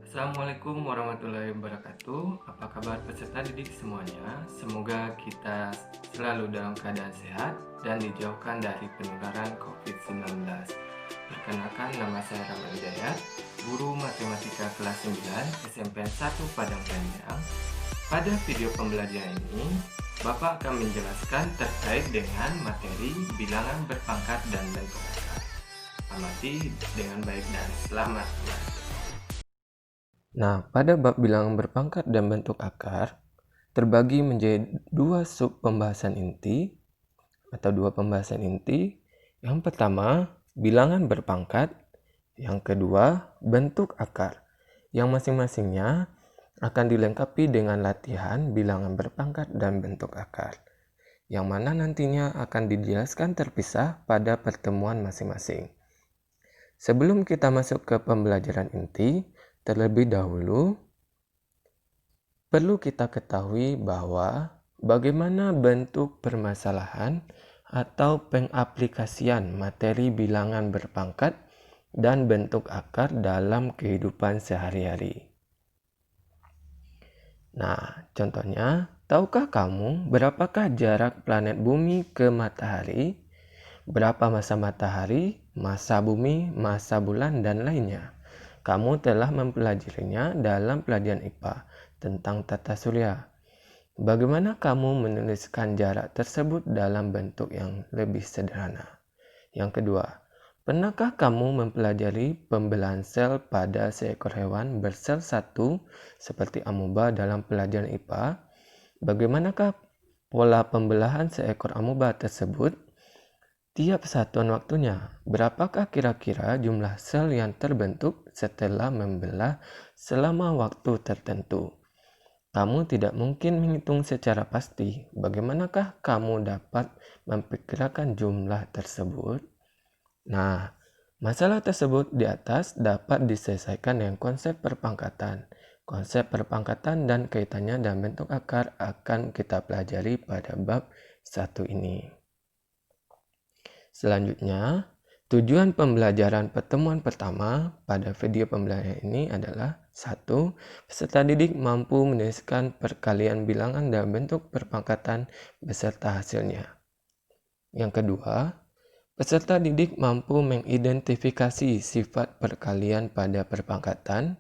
Assalamualaikum warahmatullahi wabarakatuh. Apa kabar peserta didik semuanya? Semoga kita selalu dalam keadaan sehat dan dijauhkan dari penularan COVID-19. Perkenalkan, nama saya Rama Hidayat, guru matematika kelas 9 SMPN 1 Padang Panjang. Pada video pembelajaran ini, Bapak akan menjelaskan terkait dengan materi bilangan berpangkat dan bentuk angka. Amati dengan baik dan selamat belajar. Nah, pada bab bilangan berpangkat dan bentuk akar, terbagi menjadi dua sub pembahasan inti atau dua pembahasan inti. Yang pertama, bilangan berpangkat. Yang kedua, bentuk akar. Yang masing-masingnya akan dilengkapi dengan latihan bilangan berpangkat dan bentuk akar, yang mana nantinya akan dijelaskan terpisah pada pertemuan masing-masing. Sebelum kita masuk ke pembelajaran inti, terlebih dahulu perlu kita ketahui bahwa bagaimana bentuk permasalahan atau pengaplikasian materi bilangan berpangkat dan bentuk akar dalam kehidupan sehari-hari. Nah, contohnya, tahukah kamu berapakah jarak planet Bumi ke Matahari? Berapa masa Matahari, masa Bumi, masa bulan, dan lainnya? Kamu telah mempelajarinya dalam pelajaran IPA tentang tata surya. Bagaimana kamu menuliskan jarak tersebut dalam bentuk yang lebih sederhana? Yang kedua, pernahkah kamu mempelajari pembelahan sel pada seekor hewan bersel satu seperti amoeba dalam pelajaran IPA? Bagaimanakah pola pembelahan seekor amoeba tersebut? Tiap satuan waktunya, berapakah kira-kira jumlah sel yang terbentuk setelah membelah selama waktu tertentu? Kamu tidak mungkin menghitung secara pasti. Bagaimanakah kamu dapat memperkirakan jumlah tersebut? Nah, masalah tersebut di atas dapat diselesaikan dengan konsep perpangkatan. Konsep perpangkatan dan kaitannya dan bentuk akar akan kita pelajari pada bab 1 ini. Selanjutnya, tujuan pembelajaran pertemuan pertama pada video pembelajaran ini adalah 1. Peserta didik mampu menuliskan perkalian bilangan dalam bentuk perpangkatan beserta hasilnya. Yang kedua, peserta didik mampu mengidentifikasi sifat perkalian pada perpangkatan.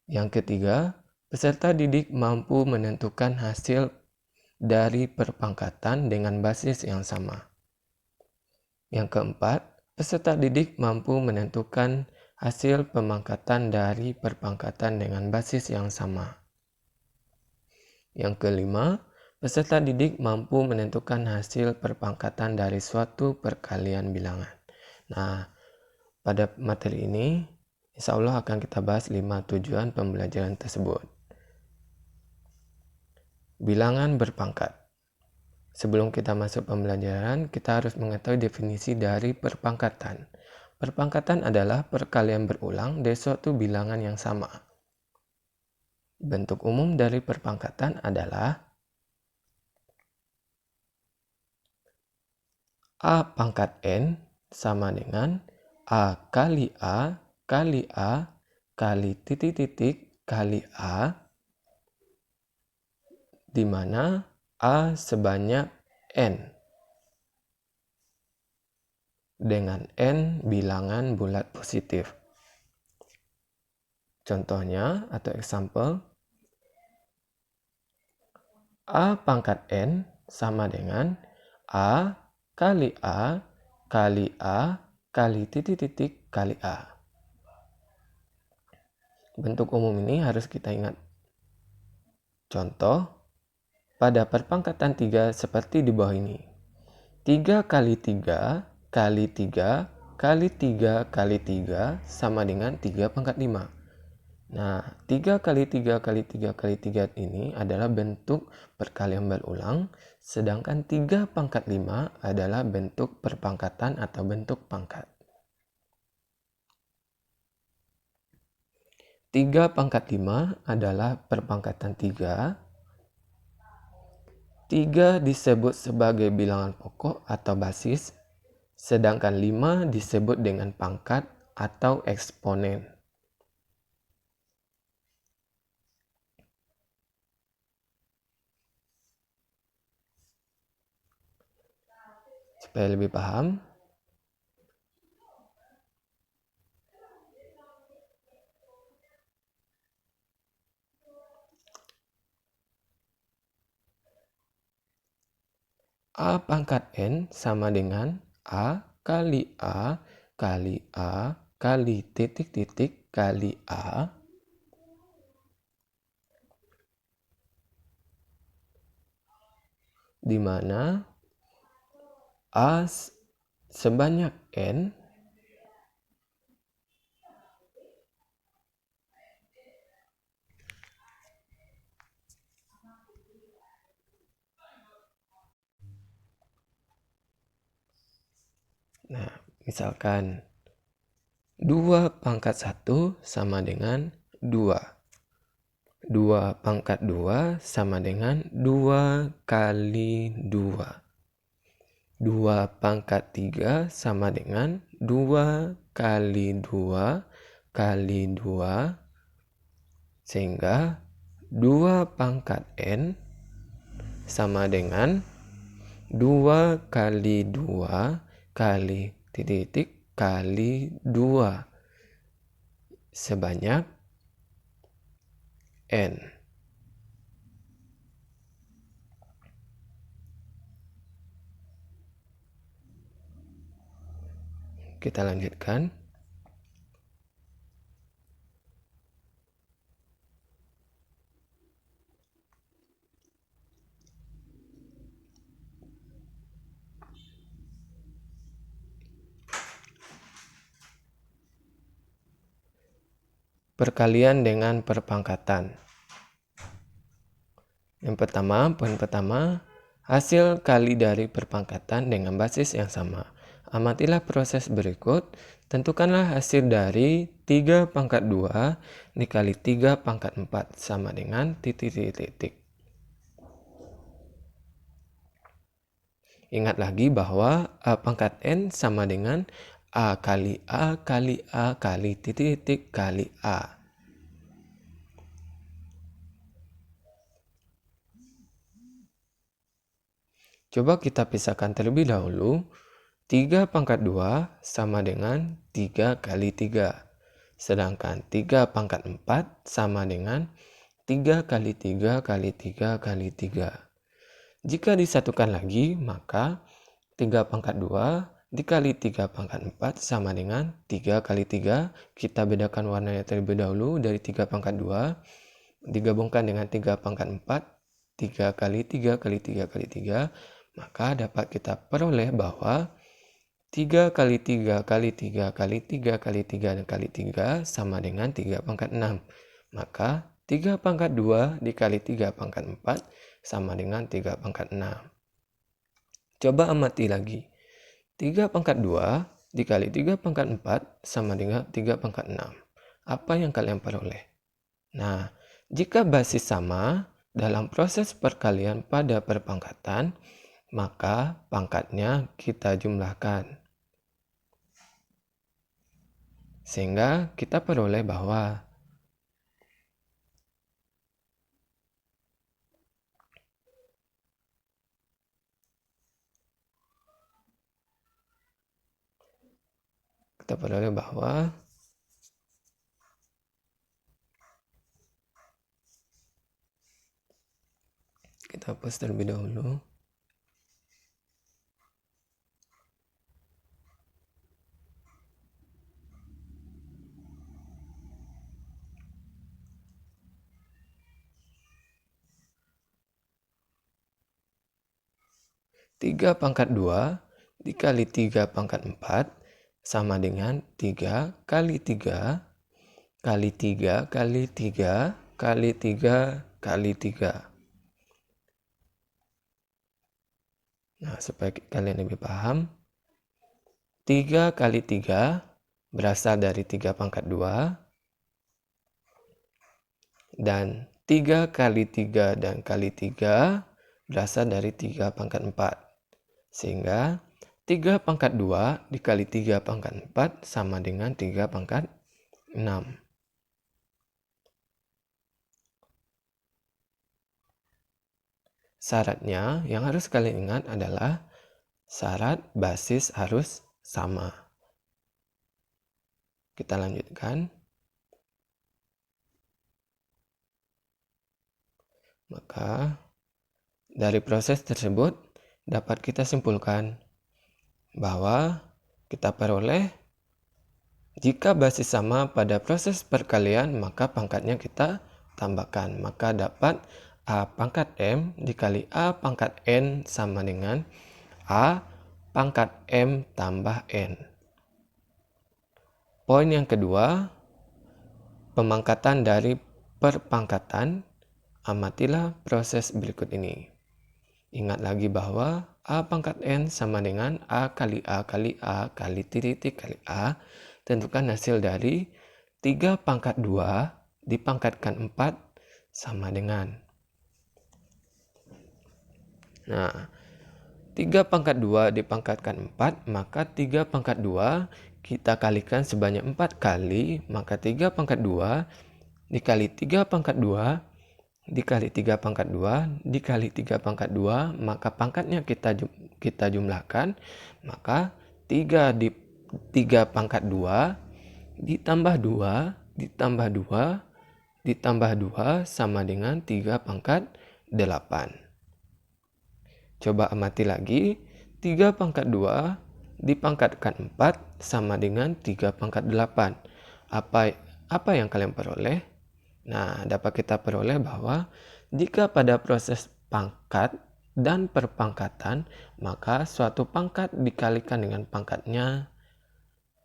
Yang ketiga, peserta didik mampu menentukan hasil dari perpangkatan dengan basis yang sama. Yang keempat, peserta didik mampu menentukan hasil pemangkatan dari perpangkatan dengan basis yang sama. Yang kelima, peserta didik mampu menentukan hasil perpangkatan dari suatu perkalian bilangan. Nah, pada materi ini, insya Allah akan kita bahas 5 tujuan pembelajaran tersebut. Bilangan berpangkat. Sebelum kita masuk pembelajaran, kita harus mengetahui definisi dari perpangkatan. Perpangkatan adalah perkalian berulang dari suatu bilangan yang sama. Bentuk umum dari perpangkatan adalah A pangkat N sama dengan A kali A kali A kali titik-titik kali A, di mana A sebanyak N dengan N bilangan bulat positif. Contohnya atau example, A pangkat N sama dengan A kali A kali A kali titik-titik kali A. Bentuk umum ini harus kita ingat. Contoh, pada perpangkatan 3 seperti di bawah ini. 3 kali 3 kali 3 kali 3 kali 3 sama dengan 3 pangkat 5. Nah, 3 kali 3 kali 3 kali 3 ini adalah bentuk perkalian berulang, sedangkan 3 pangkat 5 adalah bentuk perpangkatan atau bentuk pangkat. 3 pangkat 5 adalah perpangkatan 3. 3 disebut sebagai bilangan pokok atau basis, sedangkan 5 disebut dengan pangkat atau eksponen. Supaya lebih paham, A pangkat N sama dengan A kali A kali A kali titik-titik kali A, di mana A sebanyak N Nah, misalkan 2 pangkat 1 sama dengan 2. 2 pangkat 2 sama dengan 2 kali 2. 2 pangkat 3 sama dengan 2 kali 2 kali 2. Sehingga 2 pangkat N sama dengan 2 kali 2 kali titik kali 2 sebanyak N. Kita lanjutkan. Perkalian dengan perpangkatan. Yang pertama, poin pertama, hasil kali dari perpangkatan dengan basis yang sama. Amatilah proses berikut. Tentukanlah hasil dari 3 pangkat 2 dikali 3 pangkat 4 sama dengan titik-titik. Ingat lagi bahwa A pangkat N sama dengan A kali A kali A kali titik-titik kali A. Coba kita pisahkan terlebih dahulu. 3 pangkat 2 sama dengan 3 kali 3. Sedangkan 3 pangkat 4 sama dengan 3 kali 3 kali 3 kali 3. Jika disatukan lagi, maka 3 pangkat 2 dikali 3 pangkat 4 sama dengan 3 kali 3. Kita bedakan warnanya terlebih dahulu dari 3 pangkat 2. Digabungkan dengan 3 pangkat 4. 3 kali 3 kali 3 kali 3. Maka dapat kita peroleh bahwa 3 kali 3 kali 3 kali 3 kali 3 dan kali 3 sama dengan 3 pangkat 6. Maka 3 pangkat 2 dikali 3 pangkat 4 sama dengan 3 pangkat 6. Coba amati lagi. 3 pangkat 2 dikali 3 pangkat 4 sama dengan 3 pangkat 6. Apa yang kalian peroleh? Nah, jika basis sama dalam proses perkalian pada perpangkatan, maka pangkatnya kita jumlahkan. Sehingga kita peroleh bahwa kita hapus terlebih dahulu. Tiga pangkat 2 dikali 3 pangkat 4 sama dengan 3 kali 3 kali 3 kali 3 kali 3 kali 3. Nah, supaya kalian lebih paham, 3 kali 3 berasal dari 3 pangkat 2. Dan 3 kali 3 dan kali 3 berasal dari 3 pangkat 4. Sehingga 3 pangkat 2 dikali 3 pangkat 4 sama dengan 3 pangkat 6. Syaratnya yang harus kalian ingat adalah Syarat basis harus sama. Kita lanjutkan. Maka dari proses tersebut dapat kita simpulkan bahwa kita peroleh jika basis sama pada proses perkalian maka pangkatnya kita tambahkan. Maka dapat A pangkat M dikali A pangkat N sama dengan A pangkat M tambah N. Poin yang kedua, pemangkatan dari perpangkatan. Amatilah proses berikut ini. Ingat lagi bahwa A pangkat N sama dengan A kali A kali A kali titik kali A. Tentukan hasil dari 3 pangkat 2 dipangkatkan 4 sama dengan. Nah, 3 pangkat 2 dipangkatkan 4, maka 3 pangkat 2 kita kalikan sebanyak 4 kali, maka 3 pangkat 2 dikali 3 pangkat 2 dikali 3 pangkat 2 dikali 3 pangkat 2, maka pangkatnya kita jumlahkan, maka 3 pangkat 2 ditambah 2 ditambah 2 ditambah 2 sama dengan 3 pangkat 8. Coba amati lagi, 3 pangkat 2 dipangkatkan 4 sama dengan 3 pangkat 8. Apa yang kalian peroleh? Nah, dapat kita peroleh bahwa jika pada proses pangkat dan perpangkatan, maka suatu pangkat dikalikan dengan pangkatnya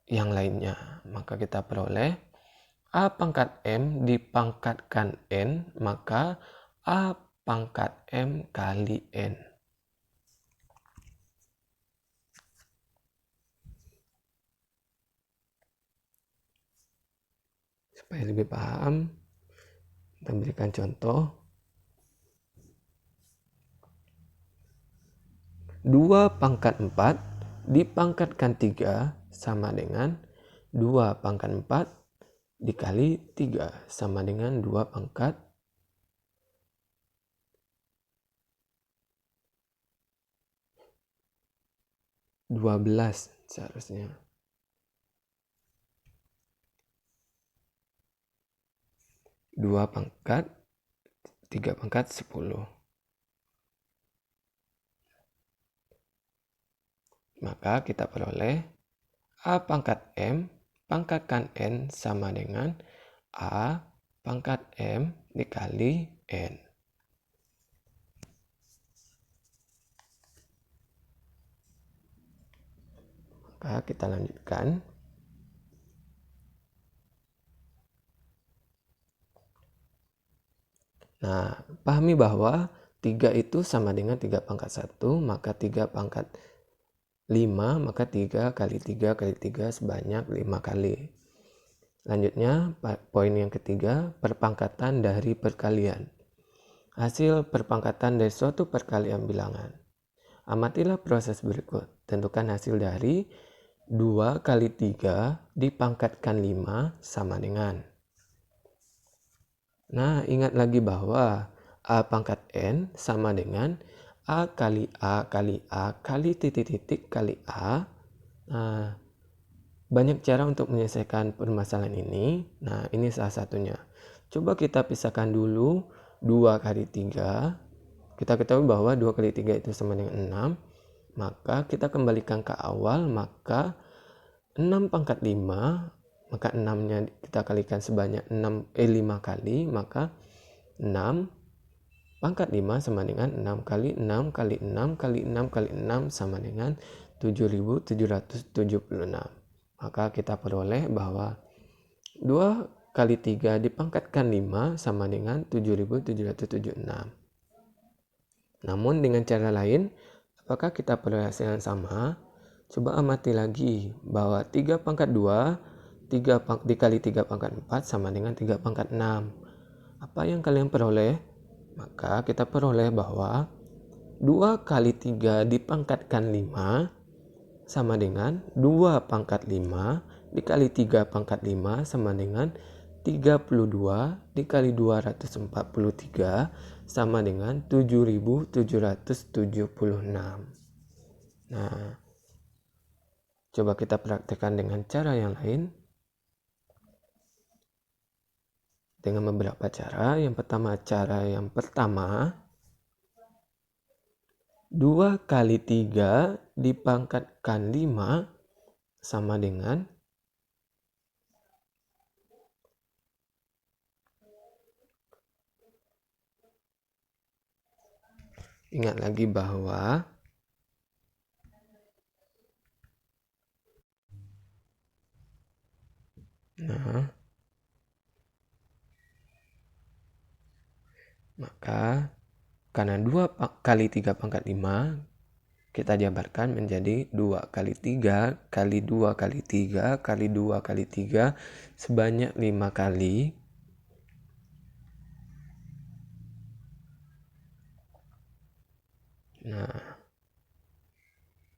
yang lainnya. Maka kita peroleh A pangkat M dipangkatkan N, maka A pangkat M kali N. Supaya lebih paham, kita berikan contoh. 2 pangkat 4 dipangkatkan 3 sama dengan 2 pangkat 4 dikali 3 sama dengan 2 pangkat 12 seharusnya. 2 pangkat 3 pangkat 10. Maka kita peroleh A pangkat M pangkatkan N sama dengan A pangkat M dikali N. Maka kita lanjutkan. Nah, pahami bahwa 3 itu sama dengan 3 pangkat 1, maka 3 pangkat 5, maka 3 kali 3 kali 3 sebanyak 5 kali. Lanjutnya, poin yang ketiga, perpangkatan dari perkalian. Hasil perpangkatan dari suatu perkalian bilangan. Amatilah proses berikut. Tentukan hasil dari 2 kali 3 dipangkatkan 5 sama dengan. Nah, ingat lagi bahwa A pangkat N sama dengan A kali A kali A kali titik-titik kali A. Nah, banyak cara untuk menyelesaikan permasalahan ini. Nah, ini salah satunya. Coba kita pisahkan dulu 2 kali 3. Kita ketahui bahwa 2 kali 3 itu sama dengan 6. Maka kita kembalikan ke awal, maka 6 pangkat 5, maka 6-nya kita kalikan sebanyak 5 kali, maka 6 pangkat 5 sama dengan 6 kali 6 kali 6 kali 6 kali 6 sama dengan 7.776. Maka kita peroleh bahwa 2 kali 3 dipangkatkan 5 sama dengan 7.776. Namun dengan cara lain, apakah kita peroleh hasil yang sama? Coba amati lagi bahwa 3 pangkat 2 dikali 3 pangkat 4 sama dengan 3 pangkat 6. Apa yang kalian peroleh? Maka kita peroleh bahwa 2 kali 3 dipangkatkan 5 sama dengan 2 pangkat 5 dikali 3 pangkat 5 sama dengan 32 dikali 243 sama dengan 7.776. Nah, coba kita praktekkan dengan cara yang lain. Dengan beberapa cara. Cara yang pertama, 2 kali 3 dipangkatkan 5 sama dengan ingat lagi bahwa maka karena 2 kali 3 pangkat 5 kita jabarkan menjadi 2 kali 3 kali 2 kali 3 kali 2 kali 3 sebanyak 5 kali. Nah,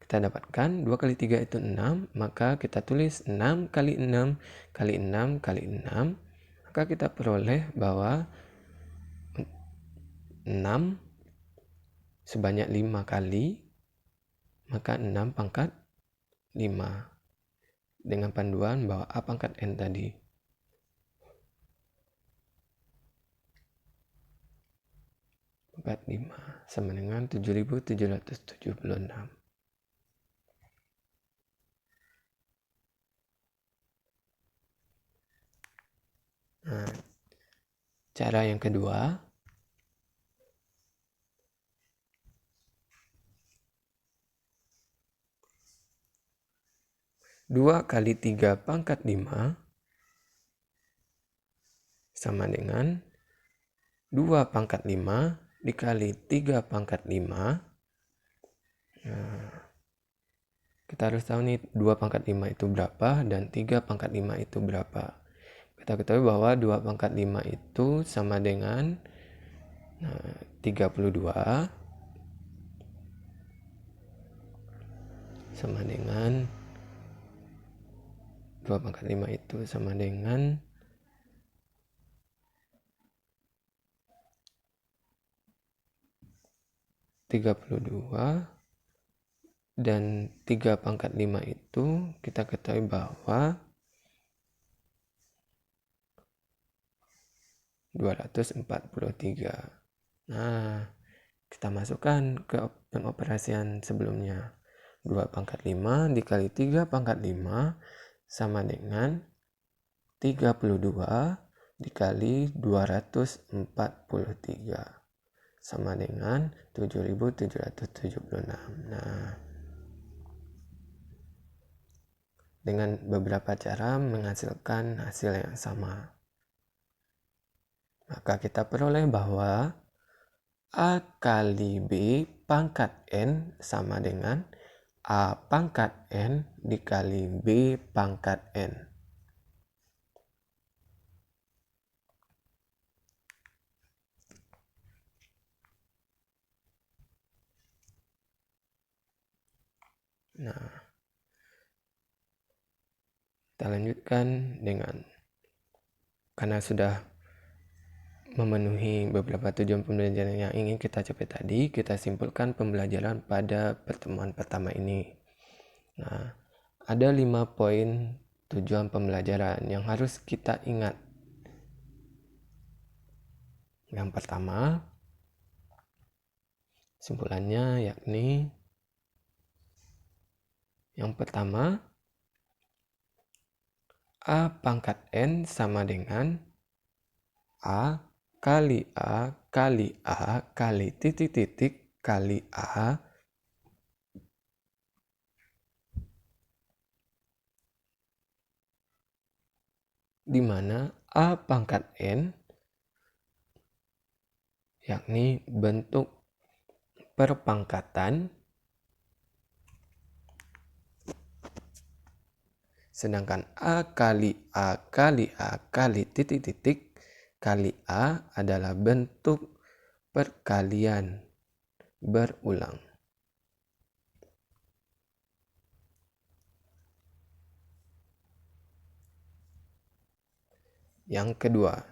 kita dapatkan 2 kali 3 itu 6, maka kita tulis 6 kali 6 kali 6 kali 6, maka kita peroleh bahwa 6 sebanyak 5 kali, maka 6 pangkat 5. Dengan panduan bahwa A pangkat N tadi. Pangkat 5 sama dengan 7.776. Nah, cara yang kedua, 2 kali 3 pangkat 5 sama dengan 2 pangkat 5 dikali 3 pangkat 5. Nah, kita harus tahu nih 2 pangkat 5 itu berapa dan 3 pangkat 5 itu berapa. Kita ketahui bahwa 2 pangkat 5 itu sama dengan 32 sama dengan 2 pangkat 5 itu sama dengan 32 dan 3 pangkat 5 itu kita ketahui bahwa 243. Nah, kita masukkan ke pengoperasian sebelumnya. 2 pangkat 5 dikali 3 pangkat 5 sama dengan 32 dikali 243 sama dengan 7.776. Nah, dengan beberapa cara menghasilkan hasil yang sama. Maka kita peroleh bahwa A kali B pangkat N sama dengan A pangkat N dikali B pangkat N. Nah, kita lanjutkan dengan, karena sudah memenuhi beberapa tujuan pembelajaran yang ingin kita capai tadi, kita simpulkan pembelajaran pada pertemuan pertama ini. Nah, ada 5 poin tujuan pembelajaran yang harus kita ingat. Yang pertama, simpulannya yakni yang pertama, A pangkat N sama dengan A kali A kali A kali titik-titik kali A di mana A pangkat N yakni bentuk perpangkatan, sedangkan A kali A kali A kali titik-titik kali A adalah bentuk perkalian berulang. Yang kedua,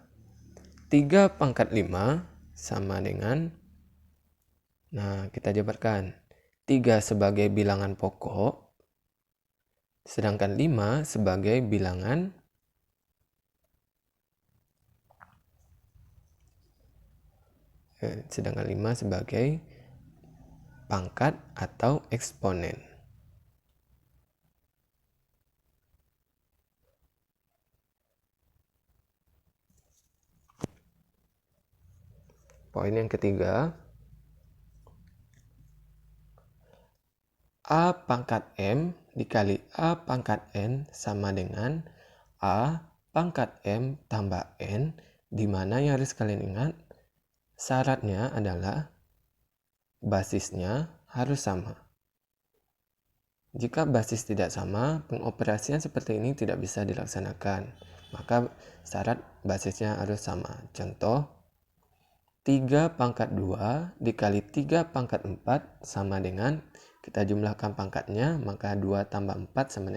3 pangkat 5 sama dengan, nah kita jabarkan, 3 sebagai bilangan pokok, sedangkan 5 sebagai bilangan pangkat atau eksponen. Poin yang ketiga, A pangkat M dikali A pangkat N sama dengan A pangkat M tambah N, di mana yang harus kalian ingat, syaratnya adalah basisnya harus sama. Jika basis tidak sama, pengoperasian seperti ini tidak bisa dilaksanakan. Maka syarat basisnya harus sama. Contoh, 3 pangkat 2 dikali 3 pangkat 4 sama dengan, kita jumlahkan pangkatnya, maka 2 tambah 4 sama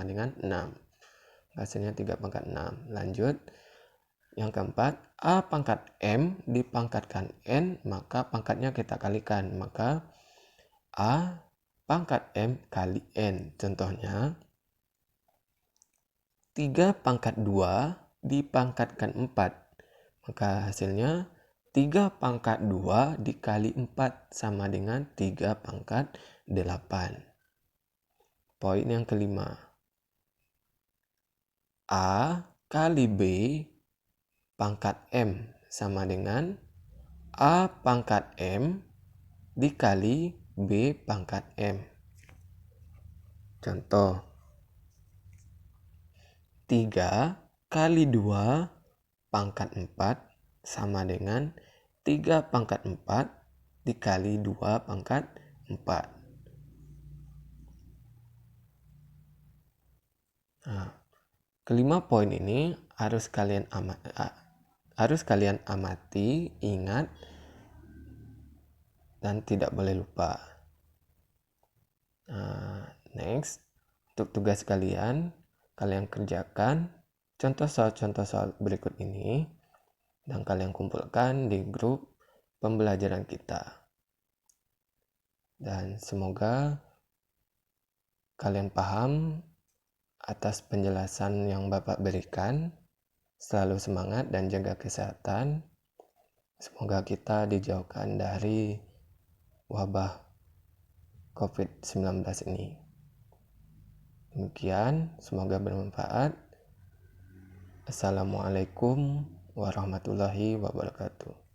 dengan 6. Hasilnya 3 pangkat 6. Lanjut, yang keempat, A pangkat M dipangkatkan N, maka pangkatnya kita kalikan. Maka A pangkat M kali N. Contohnya, 3 pangkat 2 dipangkatkan 4. Maka hasilnya 3 pangkat 2 dikali 4 sama dengan 3 pangkat 8. Poin yang kelima. A kali B pangkat M sama dengan A pangkat M dikali B pangkat M. Contoh, 3 kali 2 pangkat 4 sama dengan 3 pangkat 4 dikali 2 pangkat 4. Nah, kelima poin ini harus kalian amati, ingat, dan tidak boleh lupa. Next, untuk tugas kalian kerjakan contoh soal berikut ini dan kalian kumpulkan di grup pembelajaran kita. Dan semoga kalian paham atas penjelasan yang Bapak berikan. Selalu semangat dan jaga kesehatan. Semoga kita dijauhkan dari wabah COVID-19 ini. Demikian, semoga bermanfaat. Assalamualaikum warahmatullahi wabarakatuh.